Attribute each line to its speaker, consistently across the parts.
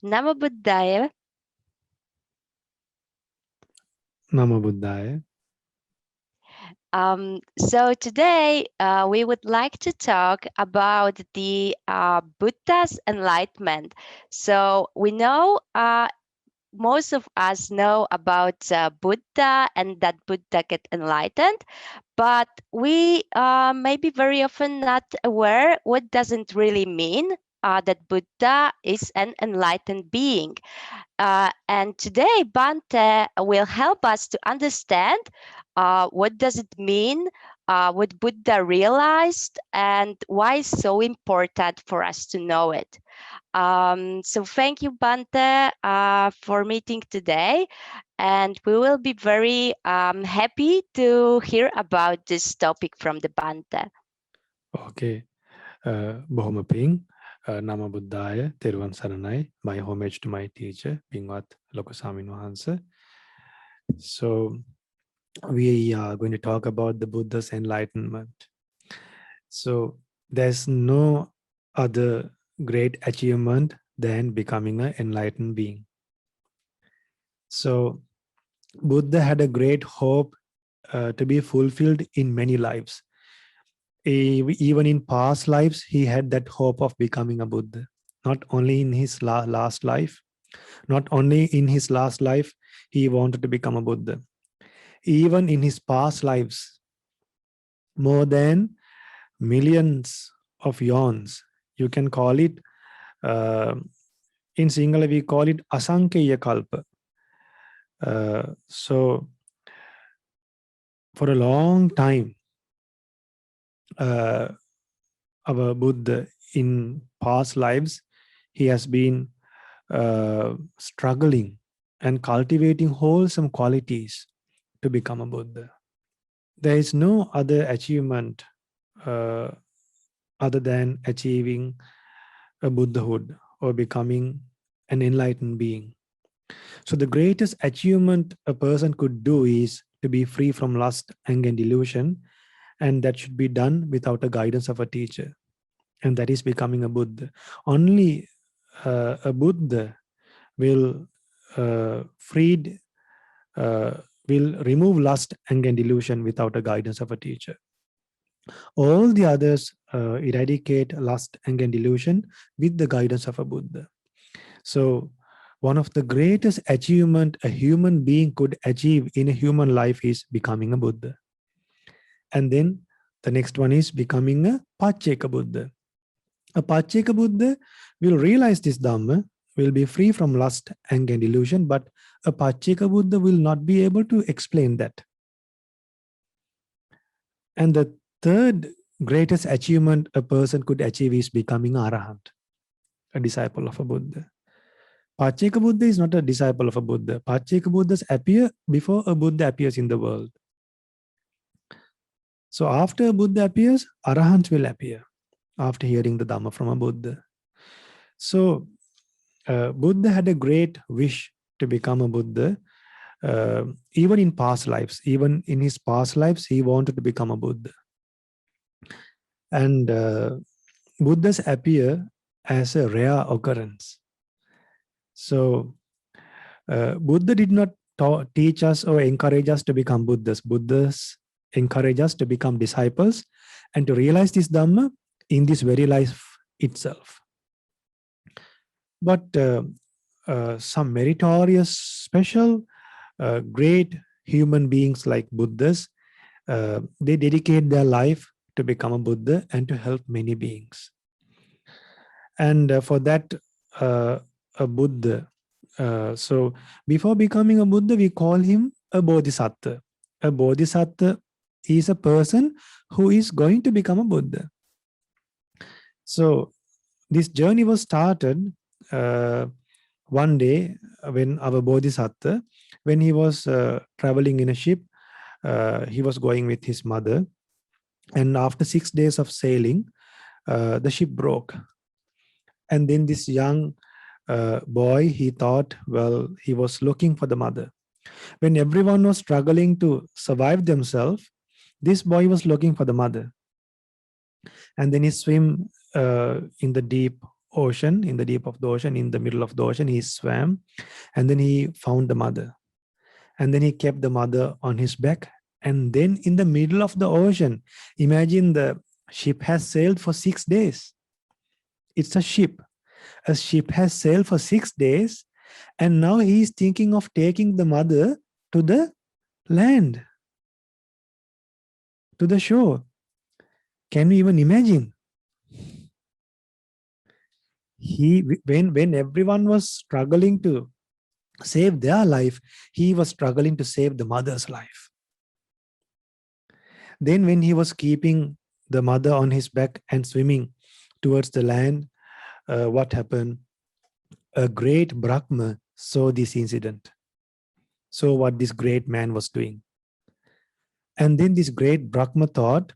Speaker 1: Namo Buddhaya.
Speaker 2: Namo Buddhaya.
Speaker 1: So today we would like to talk about the Buddha's enlightenment. So we know most of us know about Buddha and that Buddha get enlightened, but we maybe very often not aware what does it really mean that Buddha is an enlightened being. And today Bante will help us to understand what does it mean, what Buddha realized, and why it's so important for us to know it. So thank you, Bante, for meeting today. And we will be very happy to hear about this topic from the Bante.
Speaker 2: Okay. Bොහොම පිං. Namo Buddhaya. Therwan Saranai. My homage to my teacher, Pingwat Loko Samin Wahansa. So we are going to talk about the Buddha's enlightenment. So there's no other great achievement than becoming an enlightened being. So Buddha had a great hope to be fulfilled in many lives. Even in past lives, he had that hope of becoming a Buddha. Not only in his last life, he wanted to become a Buddha. Even in his past lives, more than millions of eons, you can call it, in Sinhala we call it asankeya kalpa. So for a long time, our Buddha in past lives, he has been struggling and cultivating wholesome qualities to become a Buddha. There is no other achievement other than achieving a Buddhahood or becoming an enlightened being. So the greatest achievement a person could do is to be free from lust, anger, and delusion, and that should be done without the guidance of a teacher, and that is becoming a Buddha. Only a Buddha will will remove lust, anger, and delusion without a guidance of a teacher. All the others eradicate lust, anger, and delusion with the guidance of a Buddha. So one of the greatest achievement a human being could achieve in a human life is becoming a Buddha. And then the next one is becoming a Pacceka Buddha. A Pacceka Buddha will realize this Dhamma, will be free from lust, anger, and delusion, but a Pacceka Buddha will not be able to explain that. And the third greatest achievement a person could achieve is becoming Arahant, a disciple of a Buddha. Pacceka Buddha is not a disciple of a Buddha. Pacceka Buddhas appear before a Buddha appears in the world. So after a Buddha appears, Arahants will appear after hearing the Dhamma from a Buddha. So Buddha had a great wish to become a Buddha. Even in past lives, even in his past lives, he wanted to become a Buddha. And Buddhas appear as a rare occurrence. So Buddha did not teach us or encourage us to become Buddhas. Buddhas encourage us to become disciples and to realize this Dhamma in this very life itself. But some meritorious, special, great human beings like Buddhas, they dedicate their life to become a Buddha and to help many beings. And for that, a Buddha, so before becoming a Buddha, we call him a Bodhisatta. A Bodhisatta is a person who is going to become a Buddha. So this journey was started one day when our Bodhisatta, when he was traveling in a ship, he was going with his mother. And after 6 days of sailing, the ship broke. And then this young boy, he thought, well, he was looking for the mother. When everyone was struggling to survive themselves, this boy was looking for the mother. And then he swam in the deep ocean, in the deep of the ocean, in the middle of the ocean. He swam, and then he found the mother. And then he kept the mother on his back. And then in the middle of the ocean, imagine the ship has sailed for 6 days. It's a ship. A ship has sailed for 6 days, and now he is thinking of taking the mother to the land, to the shore. Can you even imagine? When everyone was struggling to save their life, he was struggling to save the mother's life. Then when he was keeping the mother on his back and swimming towards the land, what happened? A great Brahma saw this incident, saw what this great man was doing. And then this great Brahma thought,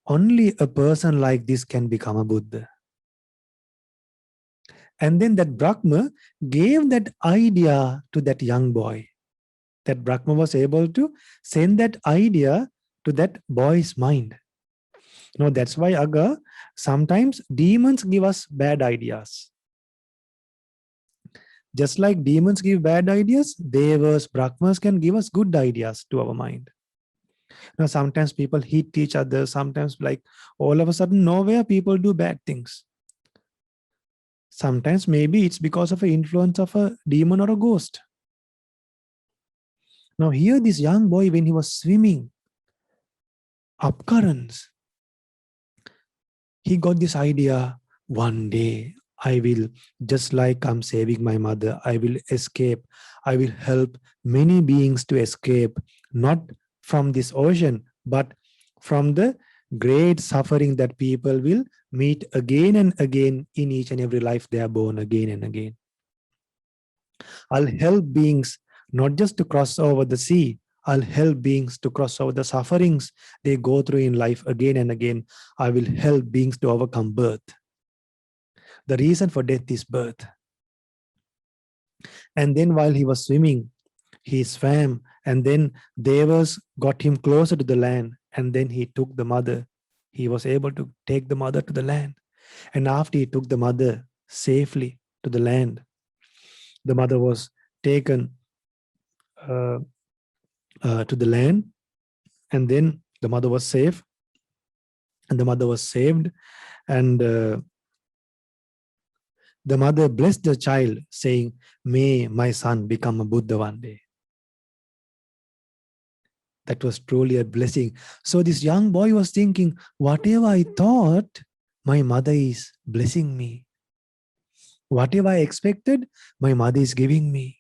Speaker 2: only a person like this can become a Buddha. And then that Brahma gave that idea to that young boy. That Brahma was able to send that idea to that boy's mind. Now that's why, Aga, sometimes demons give us bad ideas. Just like demons give bad ideas, devas, Brahmas can give us good ideas to our mind. Now sometimes people hit each other, sometimes like all of a sudden nowhere people do bad things. Sometimes maybe it's because of an influence of a demon or a ghost. Now here this young boy, when he was swimming up currents, he got this idea, one day I will, just like I'm saving my mother, I will escape. I will help many beings to escape, not from this ocean, but from the great suffering that people will meet again and again in each and every life they are born again and again. I'll help beings not just to cross over the sea, I'll help beings to cross over the sufferings they go through in life again and again. I will help beings to overcome birth. The reason for death is birth. And then while he was swimming, he swam, and then devas got him closer to the land, and then he took the mother. He was able to take the mother to the land. And after he took the mother safely to the land, the mother was taken to the land, and then the mother was safe, and the mother was saved, and the mother blessed the child, saying, "May my son become a Buddha one day." That was truly a blessing. So this young boy was thinking, whatever I thought, my mother is blessing me. Whatever I expected, my mother is giving me.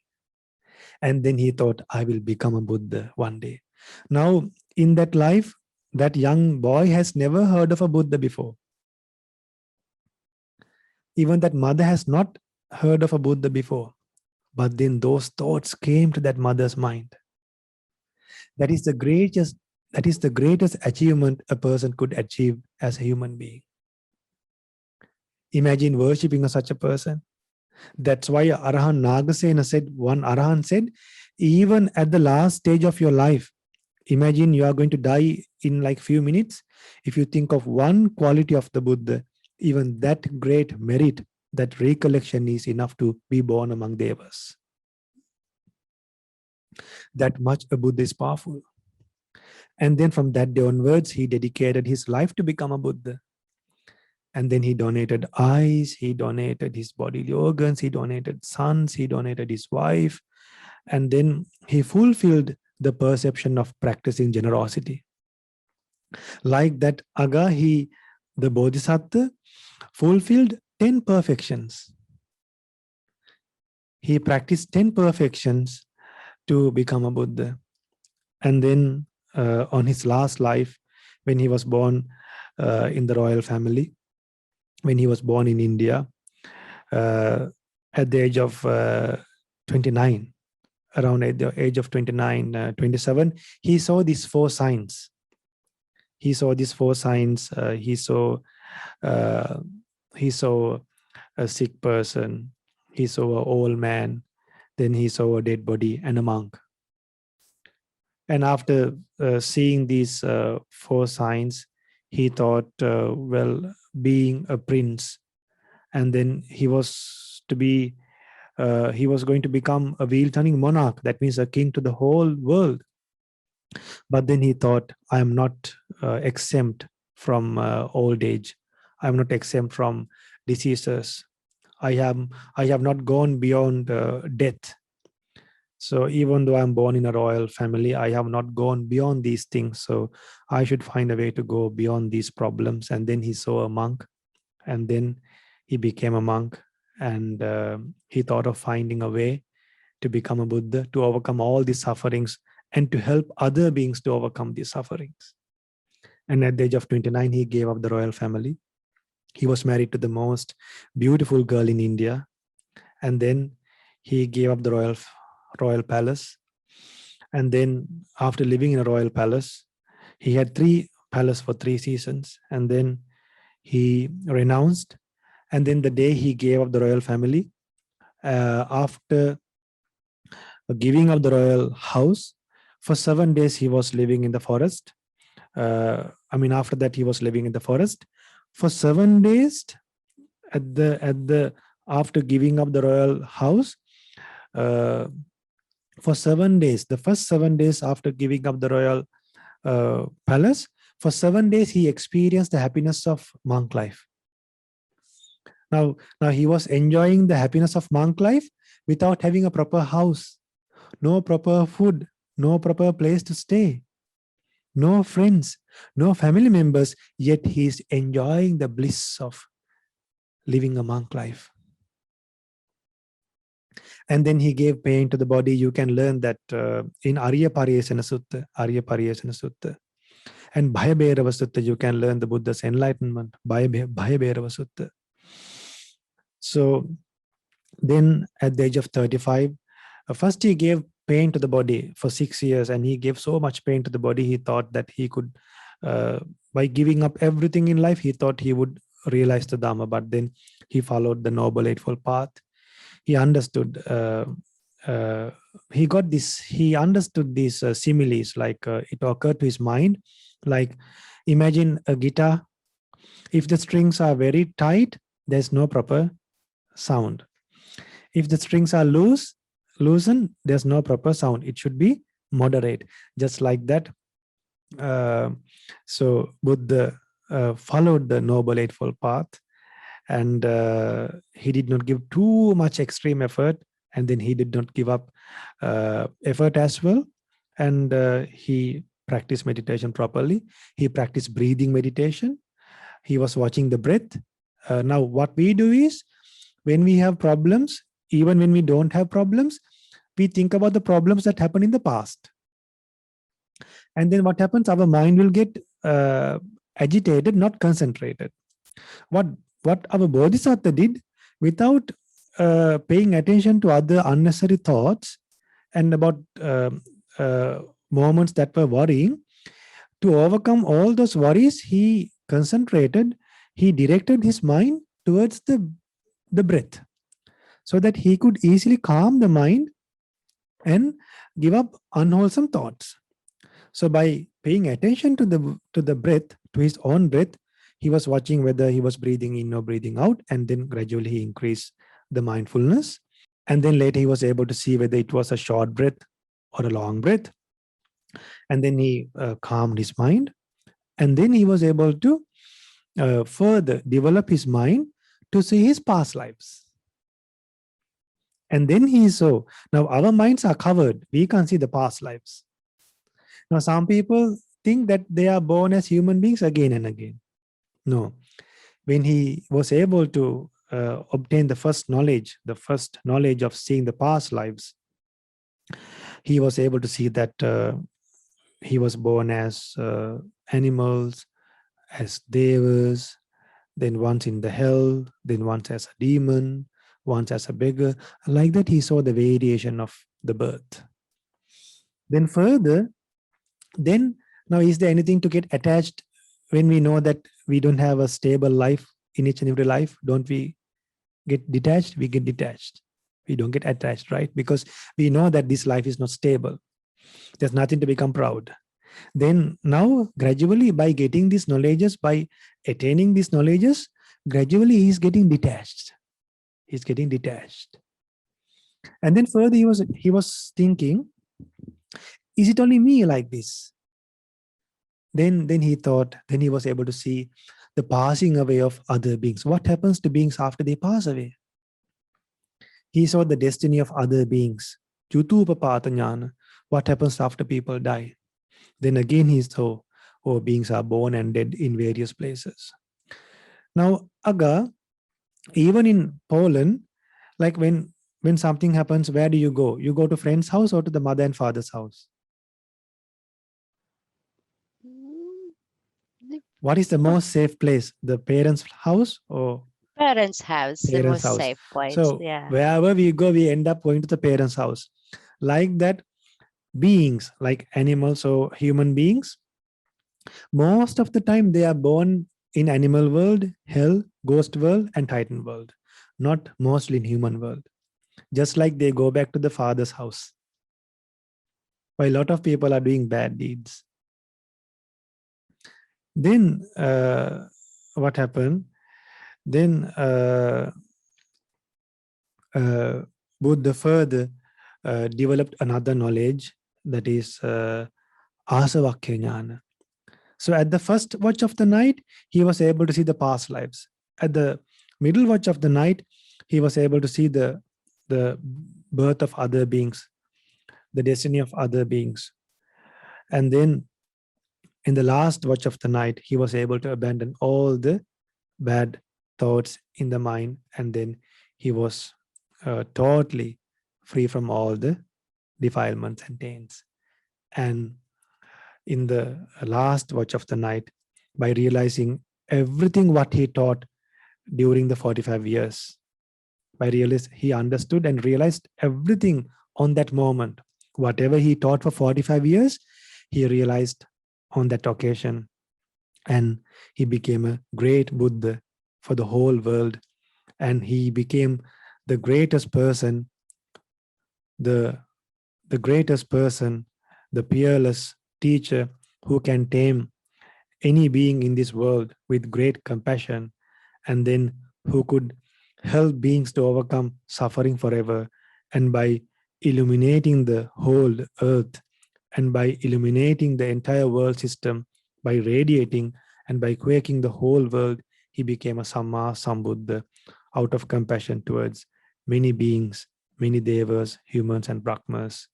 Speaker 2: And then he thought, I will become a Buddha one day. Now, in that life, that young boy has never heard of a Buddha before. Even that mother has not heard of a Buddha before. But then those thoughts came to that mother's mind. That is the greatest achievement a person could achieve as a human being. Imagine worshipping such a person. That's why Arahan Nagasena said, one Arahan said, even at the last stage of your life, imagine you are going to die in like few minutes. If you think of one quality of the Buddha, even that great merit, that recollection is enough to be born among devas. That much a Buddha is powerful. And then from that day onwards, he dedicated his life to become a Buddha. And then he donated eyes, he donated his bodily organs, he donated sons, he donated his wife. And then he fulfilled the perception of practicing generosity. Like that Aga, the Bodhisattva, fulfilled 10 perfections. He practiced 10 perfections to become a Buddha. And then on his last life, when he was born in the royal family, when he was born in India, at the age of 29, around at the age of 29, 27, he saw these 4 signs. He saw these 4 signs. He saw a sick person. He saw an old man. Then he saw a dead body and a monk. And after seeing these 4 signs, he thought, well, being a prince and then he was going to become a wheel-turning monarch. That means a king to the whole world. But then he thought, I am not exempt from old age. I am not exempt from diseases. I have not gone beyond death. So even though I'm born in a royal family, I have not gone beyond these things. So I should find a way to go beyond these problems. And then he saw a monk, and then he became a monk, and he thought of finding a way to become a Buddha, to overcome all these sufferings and to help other beings to overcome these sufferings. And at the age of 29, he gave up the royal family. He was married to the most beautiful girl in India. And then he gave up the royal palace. And then after living in a royal palace, he had 3 palaces for 3 seasons. And then he renounced. And then the day he gave up the royal family, after giving up the royal house, for 7 days he was living in the forest. After that he was living in the forest for 7 days. After giving up the royal house, for 7 days, the first 7 days after giving up the royal palace, for 7 days he experienced the happiness of monk life. Now he was enjoying the happiness of monk life without having a proper house, no proper food, no proper place to stay, no friends, no family members, yet he is enjoying the bliss of living a monk life. And then he gave pain to the body. You can learn that in Arya Pariyesana Sutta. And Bhaya-Bhairava Sutta, you can learn the Buddha's enlightenment, Bhaya-Bhairava Sutta. So then at the age of 35, first he gave pain to the body for 6 years, and he gave so much pain to the body, he thought that he could, by giving up everything in life, he thought he would realize the Dhamma. But then he followed the Noble Eightfold Path. He understood, he understood these similes, like it occurred to his mind, like imagine a guitar. If the strings are very tight, there's no proper sound. If the strings are loosen, there's no proper sound. It should be moderate, just like that. So Buddha followed the Noble Eightfold Path, and he did not give too much extreme effort, and then he did not give up effort as well. And he practiced meditation properly. He practiced breathing meditation. He was watching the breath. Now what we do is, when we have problems, even when we don't have problems, we think about the problems that happened in the past. And then what happens? Our mind will get agitated, not concentrated. What our Bodhisattva did, without paying attention to other unnecessary thoughts and about moments that were worrying, to overcome all those worries, he concentrated, he directed his mind towards the breath, so that he could easily calm the mind and give up unwholesome thoughts. So by paying attention to the breath, to his own breath, he was watching whether he was breathing in or breathing out, and then gradually he increased the mindfulness. And then later he was able to see whether it was a short breath or a long breath. And then he calmed his mind. And then he was able to further develop his mind to see his past lives. And then he saw, now our minds are covered. We can't see the past lives. Now some people think that they are born as human beings again and again. No. When he was able to obtain the first knowledge of seeing the past lives, he was able to see that he was born as animals, as devas, then once in the hell, then once as a demon, once as a beggar. Like that, he saw the variation of the birth. Then further, now is there anything to get attached when we know that we don't have a stable life in each and every life? Don't we get detached? We get detached. We don't get attached, right? Because we know that this life is not stable. There's nothing to become proud. Then now gradually, by getting these knowledges, by attaining these knowledges, gradually he's getting detached. He's getting detached. And then further he was thinking, is it only me like this? Then he thought, then he was able to see the passing away of other beings. What happens to beings after they pass away? He saw the destiny of other beings. Chutupapata jnana. What happens after people die? Then again he saw, oh, beings are born and dead in various places. Now, Aga, even in Poland, like when something happens, where do you go? You go to friend's house or to the mother and father's house?
Speaker 1: Mm, the
Speaker 2: What is the most safe place? The parents' house or
Speaker 1: parents' house, the
Speaker 2: parents'
Speaker 1: most
Speaker 2: house?
Speaker 1: safe place.
Speaker 2: So
Speaker 1: Yeah.
Speaker 2: wherever we go, we end up going to the parents' house. Like that, beings, like animals or human beings, most of the time they are born in animal world, hell, ghost world, and titan world, not mostly in human world. Just like they go back to the father's house. While a lot of people are doing bad deeds. Then what happened? Then Buddha further developed another knowledge, that is asavakya jnana. So at the first watch of the night, he was able to see the past lives. At the middle watch of the night, he was able to see the birth of other beings, the destiny of other beings. And then in the last watch of the night, he was able to abandon all the bad thoughts in the mind, and then he was totally free from all the defilements and taints. And in the last watch of the night, by realizing everything what he taught during the 45 years, by realizing he understood and realized everything on that moment, whatever he taught for 45 years, he realized on that occasion, and he became a great Buddha for the whole world. And he became the greatest person, the greatest person, the peerless teacher who can tame any being in this world with great compassion, and then who could help beings to overcome suffering forever. And by illuminating the whole earth, and by illuminating the entire world system, by radiating and by quaking the whole world, he became a Samma Sambuddha out of compassion towards many beings, many devas, humans, and Brahmas.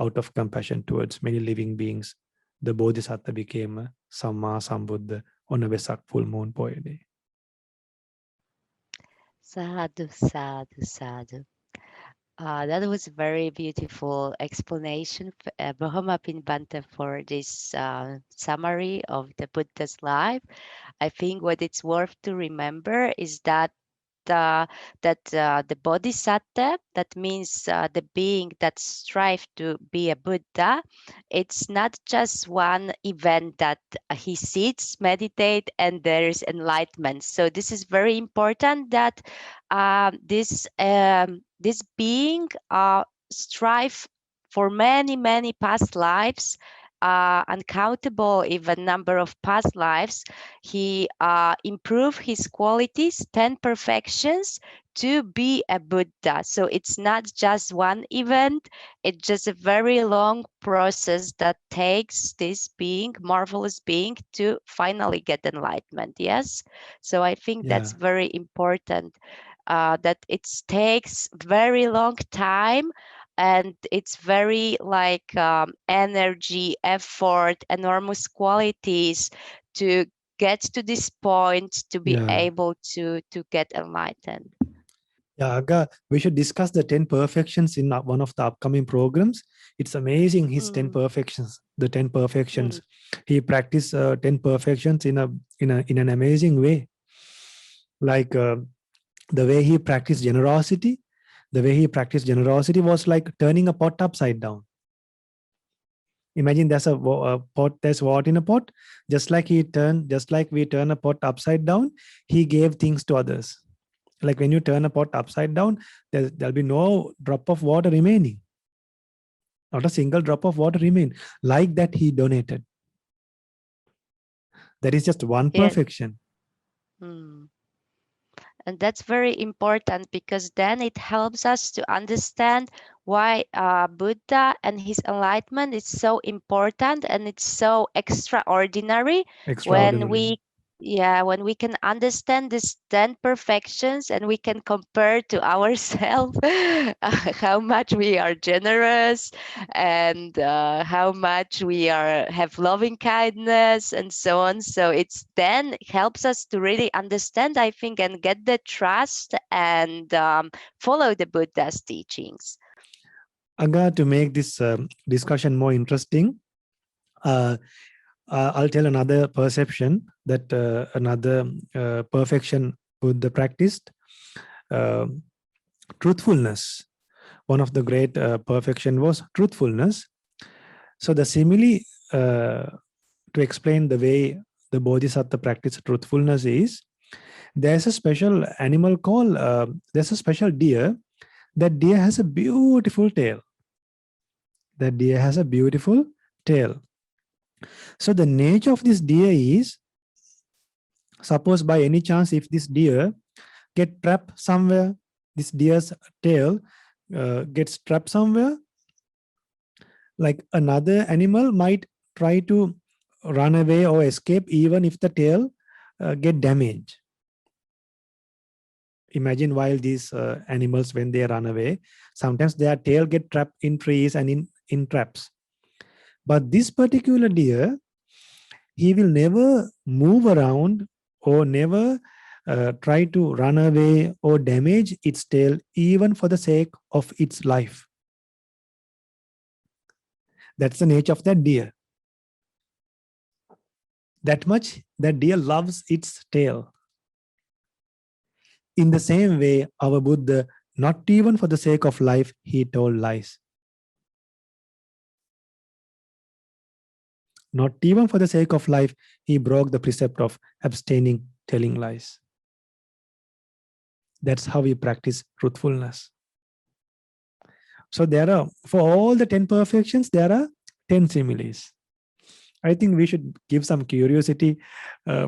Speaker 2: Out of compassion towards many living beings, the Bodhisatta became a Samma Sambuddha on a Vesak full moon poet day.
Speaker 1: Sadhu, sadhu, sadhu. That was a very beautiful explanation, Brahma Pinbanta, for this summary of the Buddha's life. I think what it's worth to remember is that the Bodhisatta, that means the being that strive to be a Buddha, it's not just one event that he sits, meditate, and there is enlightenment. So this is very important that this being strive for many past lives, uncountable even number of past lives. He improved his qualities, 10 perfections, to be a Buddha. So it's not just one event, it's just a very long process that takes this being, marvelous being, to finally get enlightenment. Yes. So I think that's
Speaker 2: Yeah,
Speaker 1: very important, that it takes very long time, and it's very like energy, effort, enormous qualities to get to this point to be
Speaker 2: yeah.
Speaker 1: able to get enlightened.
Speaker 2: Yeah, Aga, we should discuss the 10 perfections in one of the upcoming programs. It's amazing his 10
Speaker 1: Mm,
Speaker 2: perfections, the 10 perfections.
Speaker 1: mm,
Speaker 2: He practiced 10 perfections in an amazing way. Like the way he practiced generosity, was like turning a pot upside down. Imagine there's a pot, there's water in a pot. Just like we turn a pot upside down, he gave things to others. Like when you turn a pot upside down, there'll be no drop of water remaining. Not a single drop of water remain. Like that, he donated. That is just one
Speaker 1: yeah.
Speaker 2: perfection.
Speaker 1: Mm. And that's very important, because then it helps us to understand why Buddha and his enlightenment is so important and it's so extraordinary. When
Speaker 2: Extraordinary.
Speaker 1: we when we can understand these 10 perfections and we can compare to ourselves how much we are generous and how much we are have loving kindness and so on. So it's then helps us to really understand, I think, and get the trust and follow the Buddha's teachings.
Speaker 2: Aga, to make this discussion more interesting, I'll tell another perception that another perfection Buddha practiced, uh, truthfulness. One of the great perfection was truthfulness. So the simile to explain the way the Bodhisattva practice truthfulness is, there's a special animal called, there's a special deer. That deer has a beautiful tail. That deer has a beautiful tail. So the nature of this deer is, suppose by any chance if this deer get trapped somewhere, this deer's tail gets trapped somewhere, like another animal might try to run away or escape even if the tail get damaged. Imagine while these animals, when they run away, sometimes their tail get trapped in trees and in traps. But this particular deer, he will never move around or never try to run away or damage its tail, even for the sake of its life. That's the nature of that deer. That much that deer loves its tail. In the same way, our Buddha, not even for the sake of life, he told lies. Not even for the sake of life, he broke the precept of abstaining telling lies. That's how we practice truthfulness. So there are, for all the 10 perfections, there are 10 similes. I think we should give some curiosity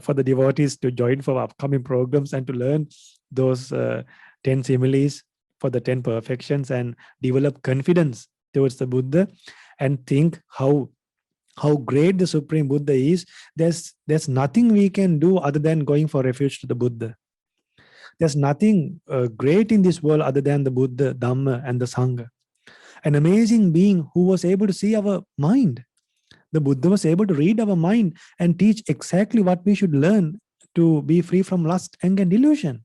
Speaker 2: for the devotees to join for upcoming programs and to learn those 10 similes for the 10 perfections and develop confidence towards the Buddha and think how great the Supreme Buddha is. There's nothing we can do other than going for refuge to the Buddha. There's nothing great in this world other than the Buddha, Dhamma, and the Sangha. An amazing being who was able to see our mind. The Buddha was able to read our mind and teach exactly what we should learn to be free from lust, anger, and delusion.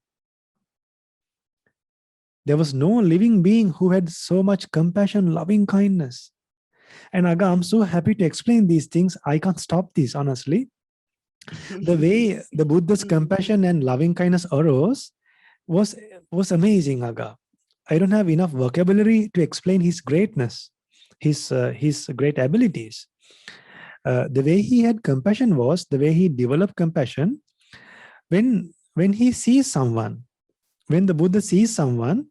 Speaker 2: There was no living being who had so much compassion, loving kindness. And Aga, I'm so happy to explain these things. I can't stop this, honestly. The way the Buddha's compassion and loving kindness arose was amazing, Aga. I don't have enough vocabulary to explain his greatness, his great abilities. The way he had compassion was, the way he developed compassion, when he sees someone, when the Buddha sees someone,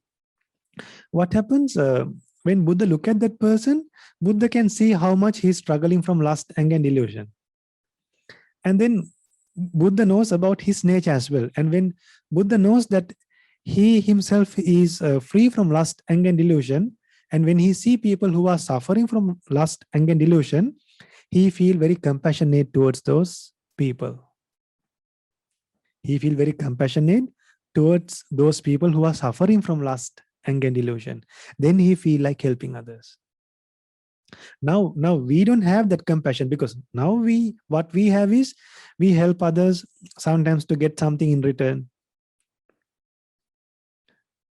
Speaker 2: what happens when Buddha look at that person, Buddha can see how much he's struggling from lust, anger, and delusion. And then Buddha knows about his nature as well. And when Buddha knows that he himself is free from lust, anger, and delusion, and when he see people who are suffering from lust, anger, and delusion, he feel very compassionate towards those people. He feel very compassionate towards those people who are suffering from lust, anger, and delusion. Then he feel like helping others. Now we don't have that compassion, because now what we have is we help others sometimes to get something in return.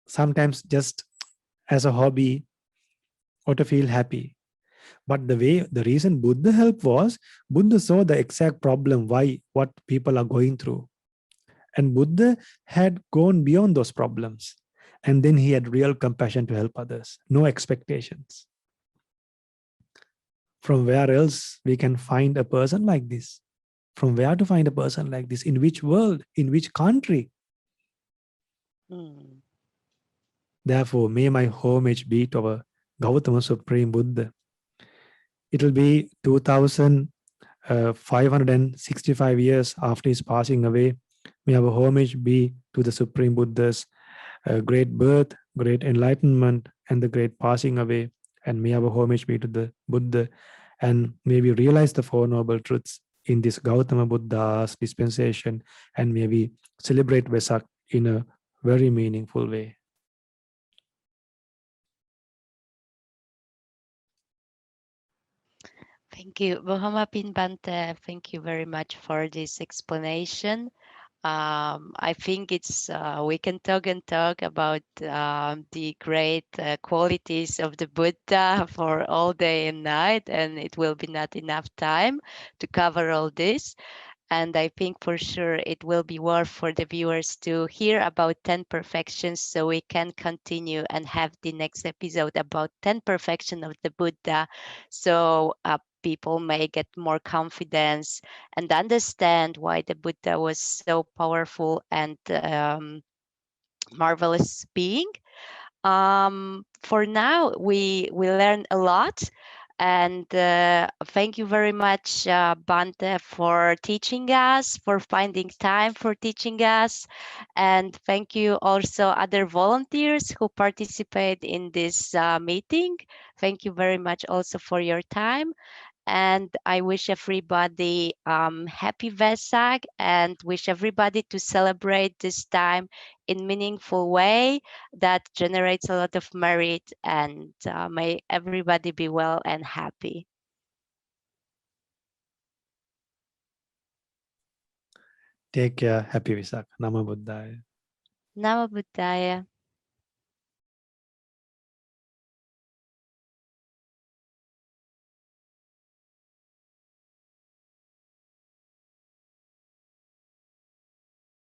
Speaker 2: Sometimes just as a hobby or to feel happy. But the reason Buddha helped was, Buddha saw the exact problem, what people are going through. And Buddha had gone beyond those problems. And then he had real compassion to help others. No expectations. From where else we can find a person like this? From where to find a person like this? In which world? In which country? Therefore, may my homage be to our Gautama Supreme Buddha. It will be 2,565 years after his passing away. May our homage be to the Supreme Buddha's great birth, great enlightenment, and the great passing away. And may our homage be to the Buddha. And may we realize the Four Noble Truths in this Gautama Buddha's dispensation. And may we celebrate Vesak in a very meaningful way.
Speaker 1: Thank you, Bohama Pinbante. Thank you very much for this explanation. I think it's we can talk and talk about the great qualities of the Buddha for all day and night, and it will be not enough time to cover all this. And I think for sure it will be worth for the viewers to hear about 10 perfections, so we can continue and have the next episode about 10 perfections of the Buddha. So people may get more confidence and understand why the Buddha was so powerful and marvelous being. For now, we learned a lot. And thank you very much, Bante, for teaching us, for finding time for teaching us. And thank you also other volunteers who participate in this meeting. Thank you very much also for your time. And I wish everybody happy Vesak and wish everybody to celebrate this time in meaningful way that generates a lot of merit, and may everybody be well and happy.
Speaker 2: Take care. Happy Vesak. Namo Buddhaya.
Speaker 1: Namo Buddhaya.